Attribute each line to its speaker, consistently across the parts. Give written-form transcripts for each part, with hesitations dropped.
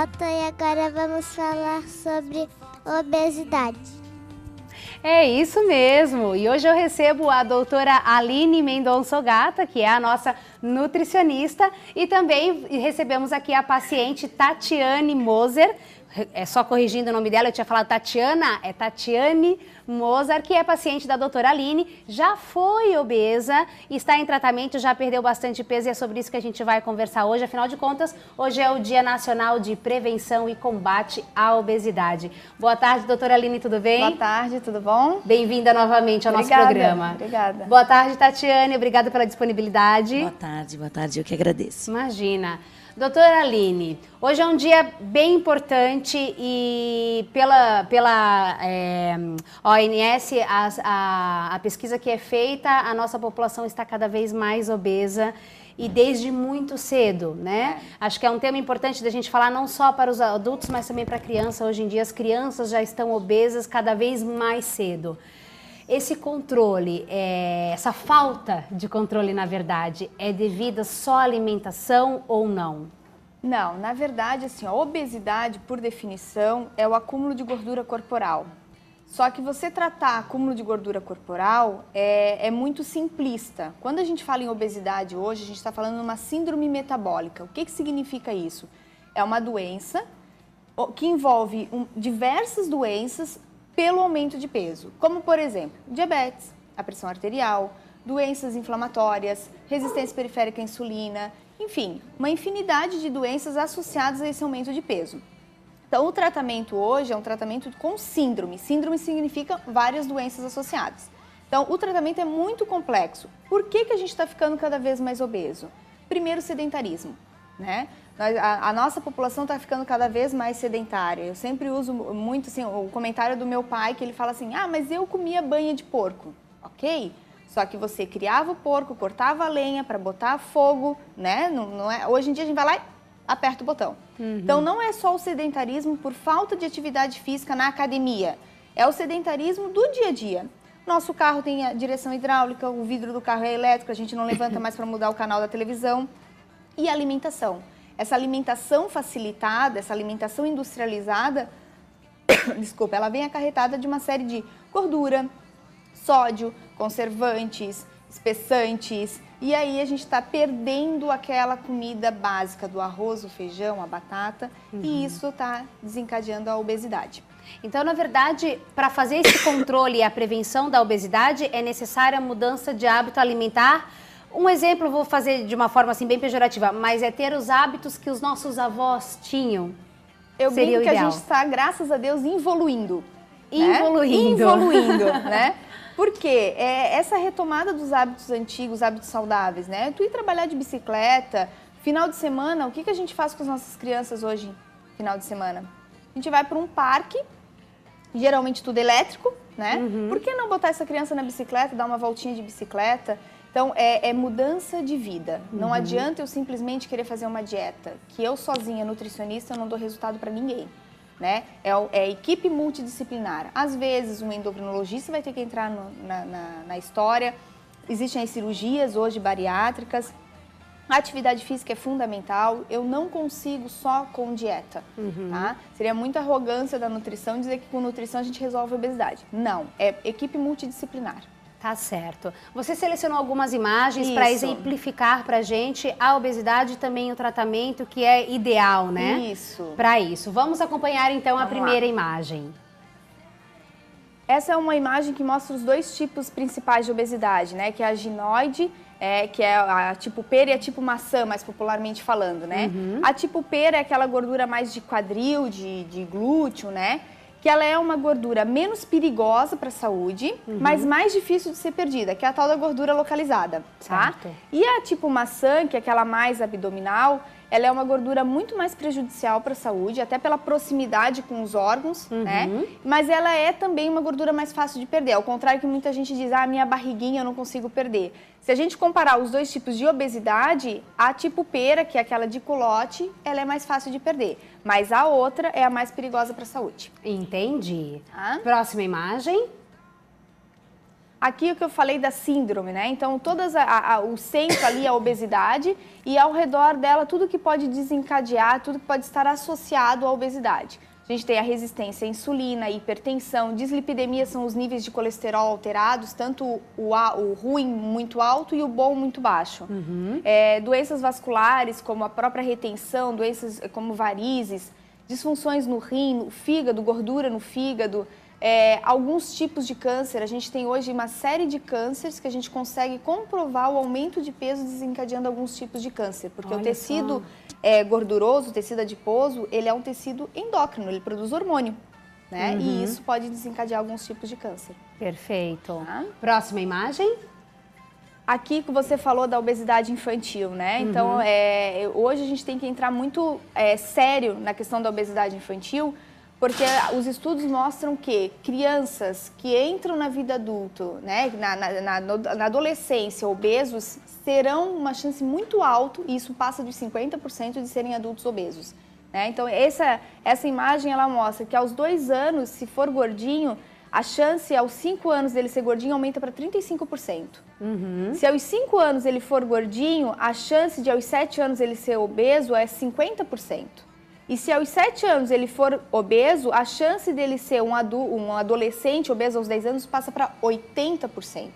Speaker 1: Gata e agora vamos falar sobre obesidade.
Speaker 2: É isso mesmo, e hoje eu recebo a doutora Aline Mendonça Ogata, que é a nossa nutricionista, e também recebemos aqui a paciente Tatiane Moser. É só corrigindo o nome dela, eu tinha falado Tatiana, é Tatiane Moser, que é paciente da doutora Aline, já foi obesa, está em tratamento, já perdeu bastante peso e é sobre isso que a gente vai conversar hoje. Afinal de contas, hoje é o Dia Nacional de Prevenção e Combate à Obesidade. Boa tarde, doutora Aline, tudo bem?
Speaker 3: Boa tarde, tudo bom?
Speaker 2: Bem-vinda novamente ao nosso programa.
Speaker 3: Obrigada.
Speaker 2: Boa tarde, Tatiane, obrigada pela disponibilidade.
Speaker 4: Boa tarde, eu que agradeço.
Speaker 2: Imagina. Doutora Aline, hoje é um dia bem importante e pela OMS, a pesquisa que é feita, a nossa população está cada vez mais obesa e desde muito cedo, né? Acho que é um tema importante da gente falar não só para os adultos, mas também para a criança. Hoje em dia as crianças já estão obesas cada vez mais cedo. Esse controle, essa falta de controle, na verdade, é devida só à alimentação ou não?
Speaker 3: Não, na verdade, assim, a obesidade, por definição, é o acúmulo de gordura corporal. Só que você tratar acúmulo de gordura corporal é muito simplista. Quando a gente fala em obesidade hoje, a gente está falando de uma síndrome metabólica. O que significa isso? É uma doença que envolve diversas doenças pelo aumento de peso, como por exemplo, diabetes, a pressão arterial, doenças inflamatórias, resistência periférica à insulina, enfim, uma infinidade de doenças associadas a esse aumento de peso. Então, o tratamento hoje é um tratamento com síndrome. Síndrome significa várias doenças associadas. Então, o tratamento é muito complexo. Por que a gente está ficando cada vez mais obeso? Primeiro, sedentarismo, né? A nossa população está ficando cada vez mais sedentária. Eu sempre uso muito assim, o comentário do meu pai, que ele fala assim, mas eu comia banha de porco, ok? Só que você criava o porco, cortava a lenha para botar fogo, né? Hoje em dia a gente vai lá e aperta o botão. Então não é só o sedentarismo por falta de atividade física na academia, é o sedentarismo do dia a dia. Nosso carro tem a direção hidráulica, o vidro do carro é elétrico, a gente não levanta mais para mudar o canal da televisão. E a alimentação. Essa alimentação facilitada, essa alimentação industrializada, desculpa, ela vem acarretada de uma série de gordura, sódio, conservantes, espessantes, e aí a gente está perdendo aquela comida básica do arroz, o feijão, a batata, e isso está desencadeando a obesidade.
Speaker 2: Então, na verdade, para fazer esse controle e a prevenção da obesidade, é necessária a mudança de hábito alimentar. Um exemplo, vou fazer de uma forma assim bem pejorativa, mas é ter os hábitos que os nossos avós tinham.
Speaker 3: Eu
Speaker 2: seria
Speaker 3: brinco
Speaker 2: o
Speaker 3: que
Speaker 2: ideal.
Speaker 3: A gente está, graças a Deus, evoluindo.
Speaker 2: Evoluindo,
Speaker 3: né? Porque essa retomada dos hábitos antigos, hábitos saudáveis, né? Tu ir trabalhar de bicicleta, final de semana, o que a gente faz com as nossas crianças hoje, final de semana? A gente vai para um parque, geralmente tudo elétrico, né? Por que não botar essa criança na bicicleta, dar uma voltinha de bicicleta? Então, é mudança de vida. Não adianta eu simplesmente querer fazer uma dieta, que eu sozinha, nutricionista, eu não dou resultado para ninguém. Né? É equipe multidisciplinar. Às vezes, um endocrinologista vai ter que entrar na história. Existem as cirurgias hoje bariátricas. A atividade física é fundamental. Eu não consigo só com dieta. Tá? Seria muita arrogância da nutrição dizer que com nutrição a gente resolve a obesidade. Não, é equipe multidisciplinar.
Speaker 2: Tá certo. Você selecionou algumas imagens para exemplificar para a gente a obesidade e também o tratamento que é ideal, né?
Speaker 3: Isso.
Speaker 2: Para isso. Vamos acompanhar então a primeira imagem.
Speaker 3: Essa é uma imagem que mostra os dois tipos principais de obesidade, né? Que é a ginoide, que é a tipo pera e a tipo maçã, mais popularmente falando, né? A tipo pera é aquela gordura mais de quadril, de glúteo, né? Que ela é uma gordura menos perigosa para a saúde, mas mais difícil de ser perdida, que é a tal da gordura localizada, tá?
Speaker 2: Certo.
Speaker 3: E a tipo maçã, que é aquela mais abdominal, ela é uma gordura muito mais prejudicial para a saúde, até pela proximidade com os órgãos, né? Mas ela é também uma gordura mais fácil de perder, ao contrário que muita gente diz, minha barriguinha eu não consigo perder. Se a gente comparar os dois tipos de obesidade, a tipo pera, que é aquela de culote, ela é mais fácil de perder, mas a outra é a mais perigosa para a saúde.
Speaker 2: Entendi. Próxima imagem.
Speaker 3: Aqui o que eu falei da síndrome, né? Então, o centro ali é a obesidade e ao redor dela tudo que pode desencadear, tudo que pode estar associado à obesidade. A gente tem a resistência à insulina, hipertensão, dislipidemia são os níveis de colesterol alterados, tanto o ruim muito alto e o bom muito baixo. Doenças vasculares, como a própria retenção, doenças como varizes, disfunções no rim, no fígado, gordura no fígado, alguns tipos de câncer. A gente tem hoje uma série de cânceres que a gente consegue comprovar o aumento de peso desencadeando alguns tipos de câncer, porque o tecido gorduroso, o tecido adiposo, ele é um tecido endócrino, ele produz hormônio, né? E isso pode desencadear alguns tipos de câncer.
Speaker 2: Perfeito.
Speaker 3: Tá?
Speaker 2: Próxima imagem.
Speaker 3: Aqui que você falou da obesidade infantil, né? Então, hoje a gente tem que entrar muito sério na questão da obesidade infantil, porque os mostram que crianças que entram na vida adulta, né, na adolescência, obesos, terão uma chance muito alta, e isso passa de 50% de serem adultos obesos. Né? Então, essa imagem ela mostra que aos 2 anos, se for gordinho, a chance aos 5 anos dele ser gordinho aumenta para 35%. Se aos 5 anos ele for gordinho, a chance de aos 7 anos ele ser obeso é 50%. E se aos 7 anos ele for obeso, a chance dele ser um adolescente obeso aos 10 anos passa para 80%.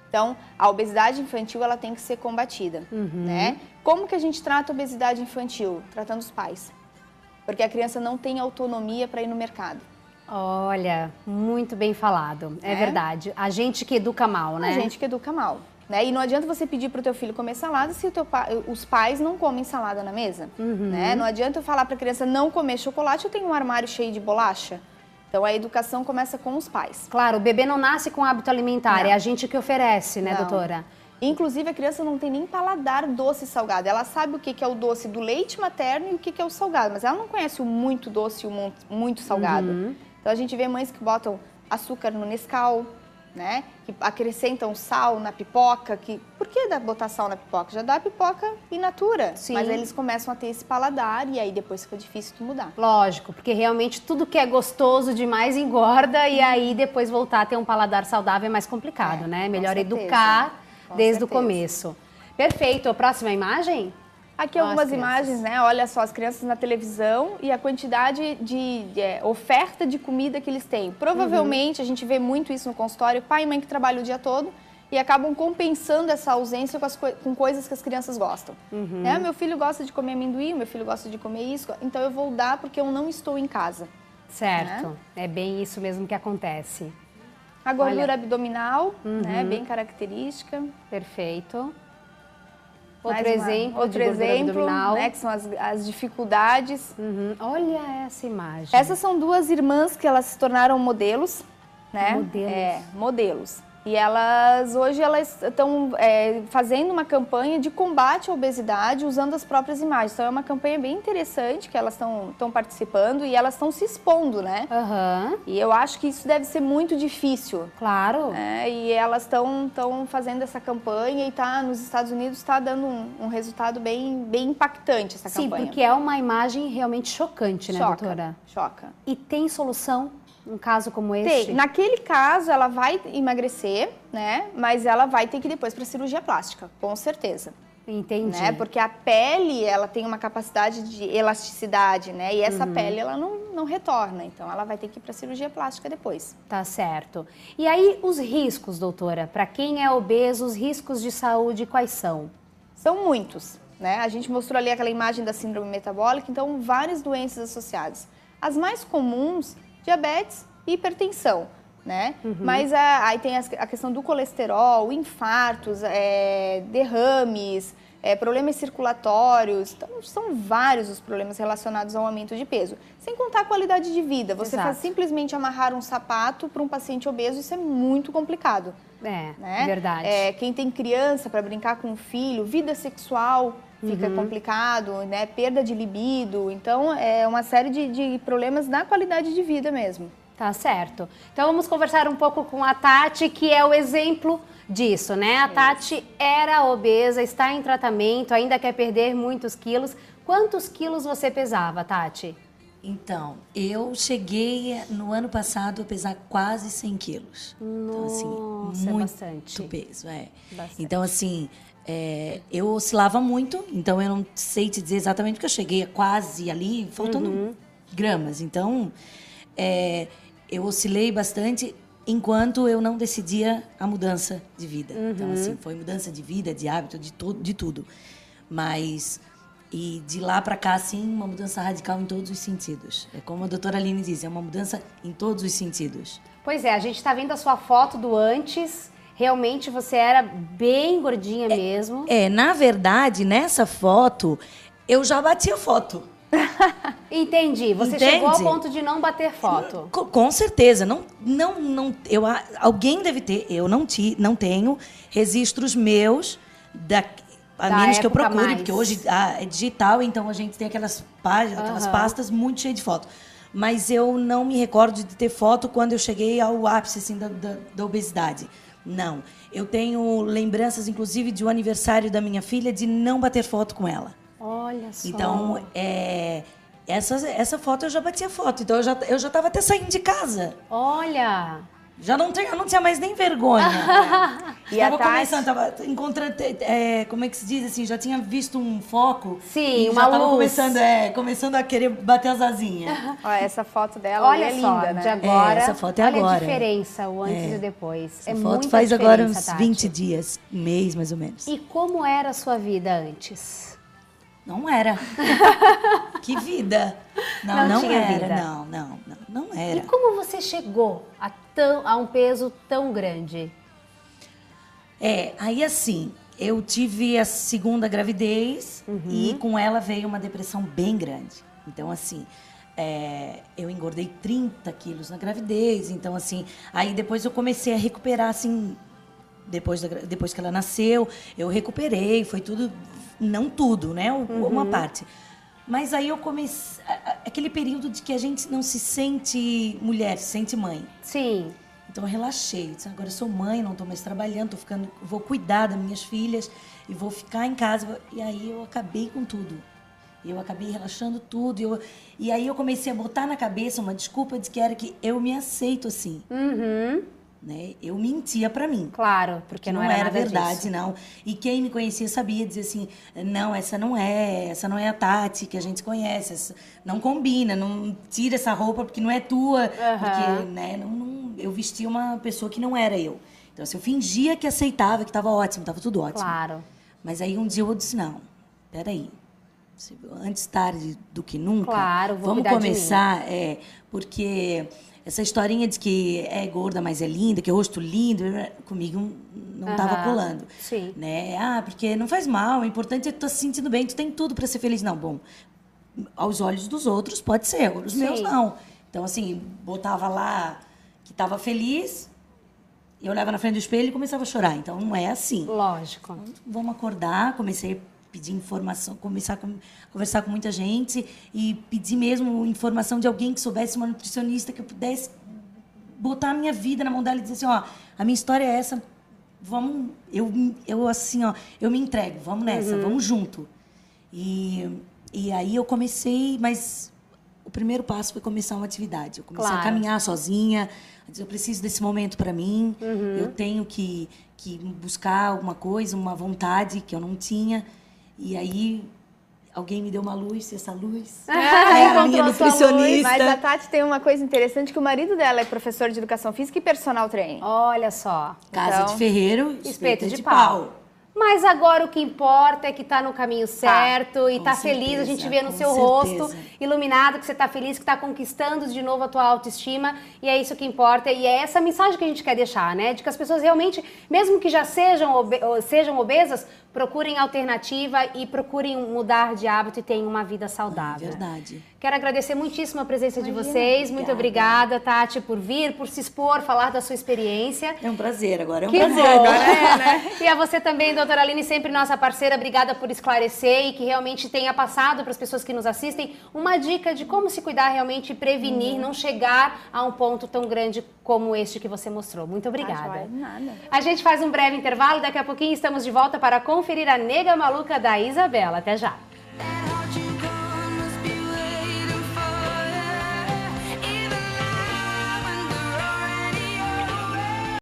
Speaker 3: Então, a obesidade infantil ela tem que ser combatida. Né? Como que a gente trata a obesidade infantil? Tratando os pais. Porque a criança não tem autonomia para ir no mercado.
Speaker 2: Olha, muito bem falado. É verdade. A gente que educa mal, né?
Speaker 3: A gente que educa mal. Né? E não adianta você pedir para o teu filho comer salada se os pais não comem salada na mesa. Né? Não adianta eu falar para a criança não comer chocolate, eu tenho um armário cheio de bolacha. Então a educação começa com os pais.
Speaker 2: Claro, o bebê não nasce com hábito alimentar,
Speaker 3: Não.
Speaker 2: é a gente que oferece, né,
Speaker 3: Não.
Speaker 2: doutora?
Speaker 3: Inclusive a criança não tem nem paladar doce e salgado. Ela sabe o que é o doce do leite materno e o que é o salgado, mas ela não conhece o muito doce e o muito salgado. Então a gente vê mães que botam açúcar no Nescau, né? Que acrescentam sal na pipoca. Por que botar sal na pipoca? Já dá a pipoca in natura.
Speaker 2: Sim.
Speaker 3: Mas eles começam a ter esse paladar e aí depois fica difícil de mudar.
Speaker 2: Lógico, porque realmente tudo que é gostoso demais engorda e aí depois voltar a ter um paladar saudável é mais complicado, né? Melhor
Speaker 3: certeza.
Speaker 2: educar
Speaker 3: Com
Speaker 2: desde o
Speaker 3: certeza.
Speaker 2: começo. Perfeito. Próxima imagem?
Speaker 3: Aqui algumas imagens, né? Olha só, as crianças na televisão e a quantidade de oferta de comida que eles têm. Provavelmente, a gente vê muito isso no consultório, pai e mãe que trabalham o dia todo e acabam compensando essa ausência com coisas que as crianças gostam. Né? Meu filho gosta de comer amendoim, meu filho gosta de comer isso, então eu vou dar porque eu não estou em casa.
Speaker 2: Certo. É bem isso mesmo que acontece.
Speaker 3: A gordura abdominal, né? Bem característica.
Speaker 2: Perfeito.
Speaker 3: Mais
Speaker 2: Outro exemplo de gordura abdominal.
Speaker 3: né, que são as dificuldades.
Speaker 2: Olha essa imagem.
Speaker 3: Essas são 2 irmãs que elas se tornaram modelos, né?
Speaker 2: Modelos.
Speaker 3: Modelos. E hoje elas estão fazendo uma campanha de combate à obesidade usando as próprias imagens. Então é uma campanha bem interessante que elas estão participando e elas estão se expondo, né? E eu acho que isso deve ser muito difícil.
Speaker 2: Claro.
Speaker 3: E elas estão fazendo essa campanha e nos Estados Unidos está dando um resultado bem impactante essa campanha.
Speaker 2: Sim, porque é uma imagem realmente chocante, né,
Speaker 3: Choca,
Speaker 2: doutora?
Speaker 3: choca.
Speaker 2: E tem solução? Um caso como esse?
Speaker 3: Tem. Naquele caso, ela vai emagrecer, né? Mas ela vai ter que ir depois para cirurgia plástica, com certeza.
Speaker 2: Entendi.
Speaker 3: Né? Porque a pele, ela tem uma capacidade de elasticidade, né? E essa pele, ela não retorna. Então, ela vai ter que ir para cirurgia plástica depois.
Speaker 2: Tá certo. E aí, os riscos, doutora? Para quem é obeso, os riscos de saúde quais são?
Speaker 3: São muitos, né? A gente mostrou ali aquela imagem da síndrome metabólica, então, várias doenças associadas. As mais comuns, diabetes e hipertensão, né? Mas aí tem a questão do colesterol, infartos, derrames, problemas circulatórios. Então, são vários os problemas relacionados ao aumento de peso. Sem contar a qualidade de vida. Você simplesmente amarrar um sapato para um paciente obeso, isso é muito complicado. Né?
Speaker 2: Verdade.
Speaker 3: Quem tem criança para brincar com o filho, vida sexual fica complicado, né? Perda de libido. Então, é uma série de problemas na qualidade de vida mesmo.
Speaker 2: Tá certo. Então, vamos conversar um pouco com a Tati, que é o exemplo disso, né? A Tati era obesa, está em tratamento, ainda quer perder muitos quilos. Quantos quilos você pesava, Tati?
Speaker 4: Então, eu cheguei no ano passado a pesar quase 100 quilos. Então, assim,
Speaker 2: Nossa, é
Speaker 4: muito
Speaker 2: bastante.
Speaker 4: peso, é.
Speaker 2: Bastante.
Speaker 4: Então, assim, eu oscilava muito, então eu não sei te dizer exatamente, porque eu cheguei a quase ali, faltando gramas. Então, eu oscilei bastante enquanto eu não decidia a mudança de vida. Então, assim, foi mudança de vida, de hábito, de tudo. Mas... E de lá para cá, assim, uma mudança radical em todos os sentidos. É como a doutora Aline diz, é uma mudança em todos os sentidos.
Speaker 2: Pois é, a gente tá vendo a sua foto do antes. Realmente você era bem gordinha mesmo.
Speaker 4: Na verdade, nessa foto, eu já bati a foto.
Speaker 2: Entendi. Você
Speaker 4: Entende?
Speaker 2: chegou ao ponto de não bater foto.
Speaker 4: Com certeza. Alguém deve ter, eu não tenho registros meus a
Speaker 2: Da
Speaker 4: menos que eu
Speaker 2: época
Speaker 4: procure,
Speaker 2: mais.
Speaker 4: porque hoje é digital, então a gente tem aquelas páginas, aquelas pastas muito cheias de foto. Mas eu não me recordo de ter foto quando eu cheguei ao ápice assim, da obesidade. Não. Eu tenho lembranças, inclusive, de um aniversário da minha filha de não bater foto com ela.
Speaker 2: Olha só.
Speaker 4: Então, essa foto eu já bati a foto. Então, eu já estava até saindo de casa.
Speaker 2: Olha.
Speaker 4: Eu não tinha mais nem vergonha.
Speaker 3: E a
Speaker 4: Estava
Speaker 3: Tati?
Speaker 4: começando, estava encontrando, como é que se diz assim, já tinha visto um foco.
Speaker 2: Sim,
Speaker 4: e
Speaker 2: uma
Speaker 4: já estava
Speaker 2: luz.
Speaker 4: começando a querer bater as asinhas.
Speaker 3: Ó, essa foto dela
Speaker 2: Olha
Speaker 3: é
Speaker 2: só,
Speaker 3: linda, né?
Speaker 2: de agora.
Speaker 4: essa foto é
Speaker 2: olha
Speaker 4: agora.
Speaker 2: a diferença, o antes e o depois.
Speaker 4: Essa
Speaker 2: é
Speaker 4: foto
Speaker 2: muita
Speaker 4: faz agora uns
Speaker 2: diferença, Tati.
Speaker 4: 20 dias, um mês mais ou menos.
Speaker 2: E como era a sua vida antes?
Speaker 4: Não era. Que vida.
Speaker 2: Não
Speaker 4: Não
Speaker 2: tinha
Speaker 4: era.
Speaker 2: vida.
Speaker 4: Não
Speaker 2: E
Speaker 4: era.
Speaker 2: como você chegou a um peso tão grande?
Speaker 4: Aí assim, eu tive a segunda gravidez e com ela veio uma depressão bem grande. Então, assim, eu engordei 30 quilos na gravidez. Então, assim, aí depois eu comecei a recuperar, assim, depois que ela nasceu, eu recuperei, foi tudo, não tudo, né? Uma parte. Mas aí eu comecei, aquele período de que a gente não se sente mulher, se sente mãe.
Speaker 2: Sim.
Speaker 4: Então eu relaxei, disse, agora eu sou mãe, não estou mais trabalhando, vou cuidar das minhas filhas e vou ficar em casa. E aí eu acabei com tudo. Eu acabei relaxando tudo. E aí eu comecei a botar na cabeça uma desculpa de que era que eu me aceito assim. Né? Eu mentia pra mim.
Speaker 2: Claro, porque não era nada
Speaker 4: verdade,
Speaker 2: disso.
Speaker 4: não. E quem me conhecia sabia dizer assim, não, essa não é a Tati que a gente conhece, não combina, não tira essa roupa porque não é tua, porque, né, eu vestia uma pessoa que não era eu. Então, assim, eu fingia que aceitava, que estava ótimo, estava tudo ótimo.
Speaker 2: Claro.
Speaker 4: Mas aí um dia eu disse, não, peraí, antes tarde do que nunca,
Speaker 2: Claro, vou
Speaker 4: vamos
Speaker 2: cuidar de mim.
Speaker 4: começar, porque essa historinha de que é gorda, mas é linda, que é rosto lindo, comigo não estava colando.
Speaker 2: Sim.
Speaker 4: Né? Porque não faz mal, o importante é que tu tá se sentindo bem, tu tem tudo para ser feliz. Não, bom, aos olhos dos outros pode ser, os meus não. Então, assim, botava lá que estava feliz, eu olhava na frente do espelho e começava a chorar. Então, não é assim.
Speaker 2: Lógico.
Speaker 4: Então, vamos acordar, comecei a pedir informação, começar a conversar com muita gente e pedir mesmo informação de alguém que soubesse, uma nutricionista, que eu pudesse botar a minha vida na mão dela e dizer assim, ó, a minha história é essa, vamos, eu assim, ó, eu me entrego, vamos nessa, vamos junto. E aí eu comecei, mas o primeiro passo foi começar uma atividade. Eu comecei a caminhar sozinha, eu preciso desse momento para mim, eu tenho que buscar alguma coisa, uma vontade que eu não tinha. E aí, alguém me deu uma luz, essa luz é a minha nutricionista.
Speaker 3: Mas a Tati tem uma coisa interessante, que o marido dela é professor de educação física e personal trainer.
Speaker 2: Olha só.
Speaker 4: Casa
Speaker 3: Então,
Speaker 4: de ferreiro,
Speaker 2: Espeto de pau. Mas agora o que importa é que tá no caminho certo e
Speaker 4: com
Speaker 2: tá feliz. A gente
Speaker 4: certeza,
Speaker 2: vê no
Speaker 4: com
Speaker 2: seu
Speaker 4: certeza.
Speaker 2: rosto iluminado que você tá feliz, que tá conquistando de novo a tua autoestima. E é isso que importa. E é essa mensagem que a gente quer deixar, né? De que as pessoas realmente, mesmo que já sejam obesas, procurem alternativa e procurem mudar de hábito e tenham uma vida saudável.
Speaker 4: Verdade.
Speaker 2: Quero agradecer muitíssimo a presença de vocês. Muito obrigada, Tati, por vir, por se expor, falar da sua experiência.
Speaker 4: É um prazer agora, é um
Speaker 2: Que
Speaker 4: prazer.
Speaker 2: bom.
Speaker 4: Agora
Speaker 2: né? E a você também, doutora Aline, sempre nossa parceira, obrigada por esclarecer e que realmente tenha passado para as pessoas que nos assistem uma dica de como se cuidar realmente e prevenir, não chegar a um ponto tão grande como este que você mostrou. Muito obrigada.
Speaker 3: Nada.
Speaker 2: A gente faz um breve intervalo, daqui a pouquinho estamos de volta para conferir a Nega Maluca da Isabela. Até já!